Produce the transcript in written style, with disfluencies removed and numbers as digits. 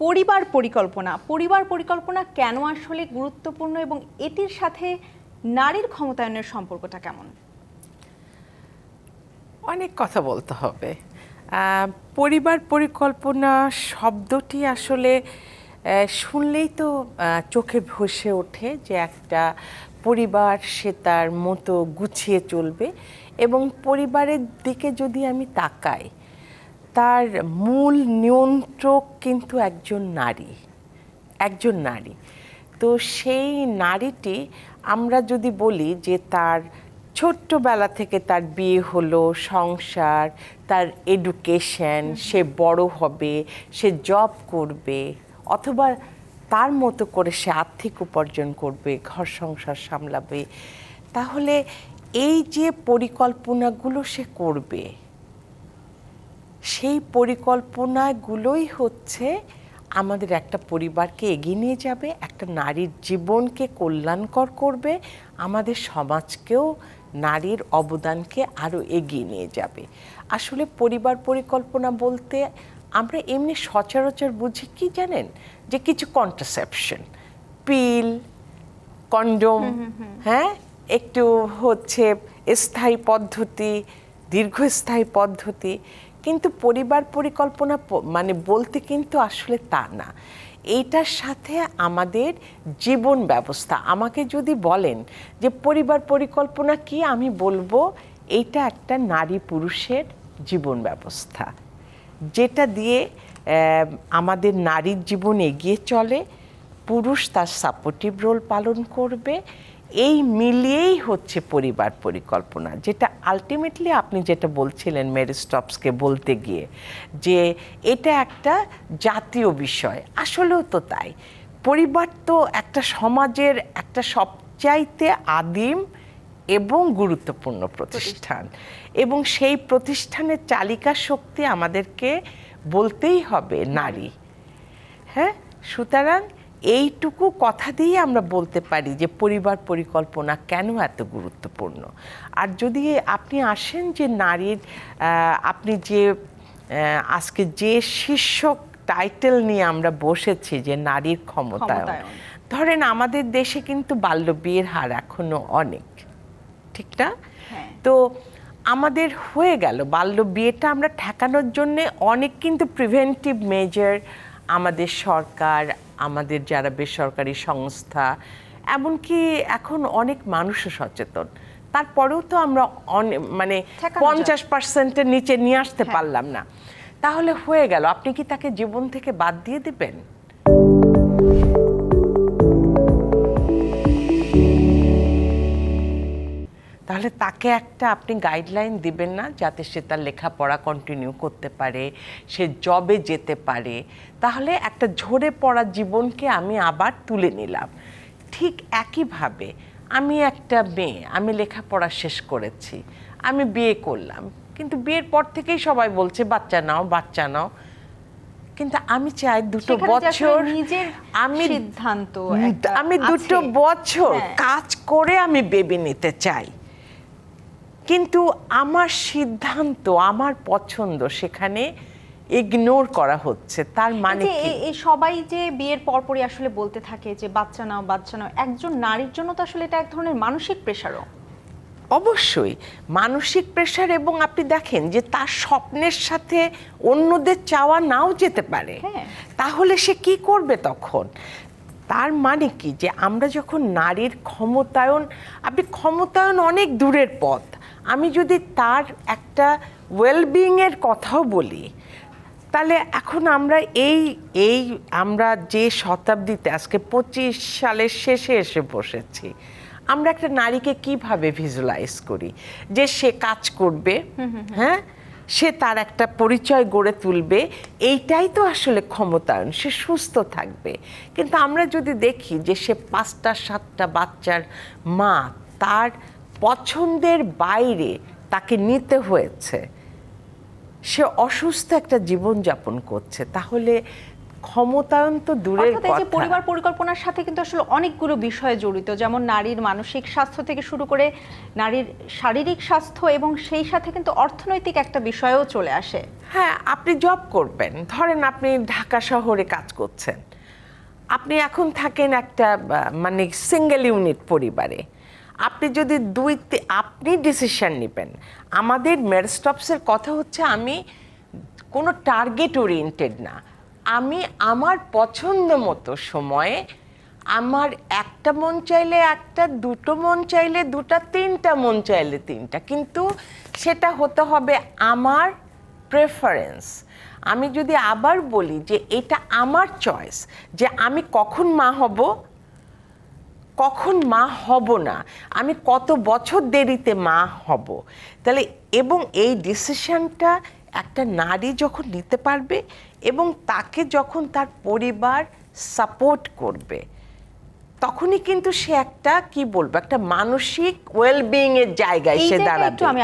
পরিবার পরিকল্পনা কেন আসলে গুরুত্বপূর্ণ এবং এটির সাথে নারীর ক্ষমতায়নের সম্পর্কটা কেমন? অনেক কথা বলতে হবে। পরিবার পরিকল্পনা শব্দটি আসলে শুনলেই তো চোখে ভেসে ওঠে যে একটা পরিবার সে তার মতো গুছিয়ে চলবে, এবং পরিবারের দিকে যদি আমি তাকাই তার মূল নিয়ন্ত্রক কিন্তু একজন নারী। তো সেই নারীটি, আমরা যদি বলি যে তার ছোট্টবেলা থেকে তার বিয়ে হলো, সংসার, তার এডুকেশন, সে বড় হবে, সে জব করবে, অথবা তার মতো করে সে আর্থিক উপার্জন করবে, ঘর সংসার সামলাবে, তাহলে এই যে পরিকল্পনাগুলো সে করবে, সেই পরিকল্পনাগুলোই হচ্ছে আমাদের একটা পরিবারকে এগিয়ে নিয়ে যাবে, একটা নারীর জীবনকে কল্যাণকর করবে, আমাদের সমাজকেও নারীর অবদানকে আরও এগিয়ে নিয়ে যাবে। আসলে পরিবার পরিকল্পনা বলতে আমরা এমনি সচরাচর বুঝি কি জানেন, যে কিছু কন্ট্রাসেপশন, পিল, কন্ডোম, হ্যাঁ, একটু হচ্ছে স্থায়ী পদ্ধতি, দীর্ঘস্থায়ী পদ্ধতি। কিন্তু পরিবার পরিকল্পনা মানে বলতে কিন্তু আসলে তা না। এইটার সাথে আমাদের জীবন ব্যবস্থা, আমাকে যদি বলেন যে পরিবার পরিকল্পনা কি, আমি বলবো এইটা একটা নারী পুরুষের জীবন ব্যবস্থা, যেটা দিয়ে আমাদের নারীর জীবন এগিয়ে চলে, পুরুষ তার সাপোর্টিভ রোল পালন করবে। এই মিলিয়েই হচ্ছে পরিবার পরিকল্পনা, যেটা আলটিমেটলি আপনি যেটা বলছিলেন মেরি স্টপসকে বলতে গিয়ে, যে এটা একটা জাতীয় বিষয়। আসলেও তো তাই। পরিবার তো একটা সমাজের একটা সবচাইতে আদিম এবং গুরুত্বপূর্ণ প্রতিষ্ঠান, এবং সেই প্রতিষ্ঠানের চালিকা শক্তি আমাদেরকে বলতেই হবে নারী। হ্যাঁ, সুতরাং এইটুকু কথা দিয়ে আমরা বলতে পারি যে পরিবার পরিকল্পনা কেন এত গুরুত্বপূর্ণ। আর যদি আপনি আসেন যে নারীর, আপনি যে আজকে যে শীর্ষক টাইটেল নিয়ে আমরা বসেছি যে নারীর ক্ষমতায়ন, ধরেন আমাদের দেশে কিন্তু বাল্যবিয়ের হার এখনো অনেক, ঠিক না? তো আমাদের হয়ে গেল বাল্য বিয়েটা, আমরা ঠেকানোর জন্য অনেক কিন্তু প্রিভেন্টিভ মেজার আমাদের সরকার, আমাদের যারা বেসরকারি সংস্থা, এমনকি এখন অনেক মানুষও সচেতন, তারপরেও তো আমরা মানে 50%-এর নিচে নিয়ে আসতে পারলাম না। তাহলে হয়ে গেল, আপনি কি তাকে জীবন থেকে বাদ দিয়ে দিবেন? তাহলে তাকে একটা আপনি গাইডলাইন দিবেন না, যাতে সে তার লেখাপড়া কন্টিনিউ করতে পারে, সে জবে যেতে পারে। তাহলে একটা ঝরে পড়া জীবনকে আমি আবার তুলে নিলাম। ঠিক একইভাবে আমি একটা মেয়ে, আমি লেখাপড়া শেষ করেছি, আমি বিয়ে করলাম, কিন্তু বিয়ের পর থেকেই সবাই বলছে বাচ্চা নাও বাচ্চা নাও, কিন্তু আমি চাই দুটো বছর আমি দুটো বছর কাজ করে আমি বেবি নিতে চাই, কিন্তু আমার সিদ্ধান্ত, আমার পছন্দ সেখানে ইগনোর করা হচ্ছে। তার মানে কি, সবাই যে বিয়ের পরপরই আসলে বলতে থাকে যে বাচ্চা নাও বাচ্চা নাও, একজন নারীর জন্য তো আসলে এটা এক ধরনের মানসিক প্রেশারও। অবশ্যই মানসিক প্রেশার, এবং আপনি দেখেন যে তার স্বপ্নের সাথে অন্যদের চাওয়া নাও যেতে পারে, তাহলে সে কি করবে তখন? তার মানে কি, যে আমরা যখন নারীর ক্ষমতায়ন, আপনি ক্ষমতায়ন অনেক দূরের পথ, আমি যদি তার একটা ওয়েলবিংয়ের কথাও বলি, তাহলে এখন আমরা আমরা যে শতাব্দীতে আজকে 25 সালের শেষে এসে বসেছি, আমরা একটা নারীকে কিভাবে ভিজুয়ালাইজ করি যে সে কাজ করবে, হ্যাঁ, সে তার একটা পরিচয় গড়ে তুলবে, এইটাই তো আসলে ক্ষমতায়ন, সে সুস্থ থাকবে। কিন্তু আমরা যদি দেখি যে সে 5টা-7টা বাচ্চার মা, তার পছন্দের বাইরে তাকে নিতে হয়েছে, সে অসুস্থ একটা জীবনযাপন করছে, তাহলে ক্ষমতায়ন তো দূরের অর্থাৎ এই যে কথা। পরিবার পরিকল্পনার সাথে কিন্তু আসলে অনেকগুলো বিষয় জড়িত, যেমন নারীর মানসিক স্বাস্থ্য থেকে শুরু করে নারীর শারীরিক স্বাস্থ্য, এবং সেই সাথে কিন্তু অর্থনৈতিক একটা বিষয়ও চলে আসে। হ্যাঁ, আপনি জব করবেন, ধরেন আপনি ঢাকা শহরে কাজ করছেন, আপনি এখন থাকেন একটা মানে সিঙ্গেল ইউনিট পরিবারে, আপনি যদি আপনি ডিসিশন নেবেন। আমাদের মেডস্টপসের কথা হচ্ছে, আমি কোনো টার্গেট ওরিয়েন্টেড না, আমি আমার পছন্দ মতো সময়ে, আমার একটা মন চাইলে একটা, দুটো মন চাইলে দুটা, তিনটা মন চাইলে তিনটা, কিন্তু সেটা হতে হবে আমার প্রেফারেন্স। আমি যদি আবার বলি যে এটা আমার চয়েস, যে আমি কখন মা হব, কখন মা হব না, আমি কত বছর দেরিতে মা হব, তাহলে এবং এই ডিসিশনটা একটা নারী যখন নিতে পারবে এবং তাকে যখন তার পরিবার সাপোর্ট করবে, তখনই কিন্তু সে একটা কি বলবো, একটা মানসিক ওয়েলবিং এর জায়গায় এই সে জায়গায় দাঁড়াবে। একটু আমি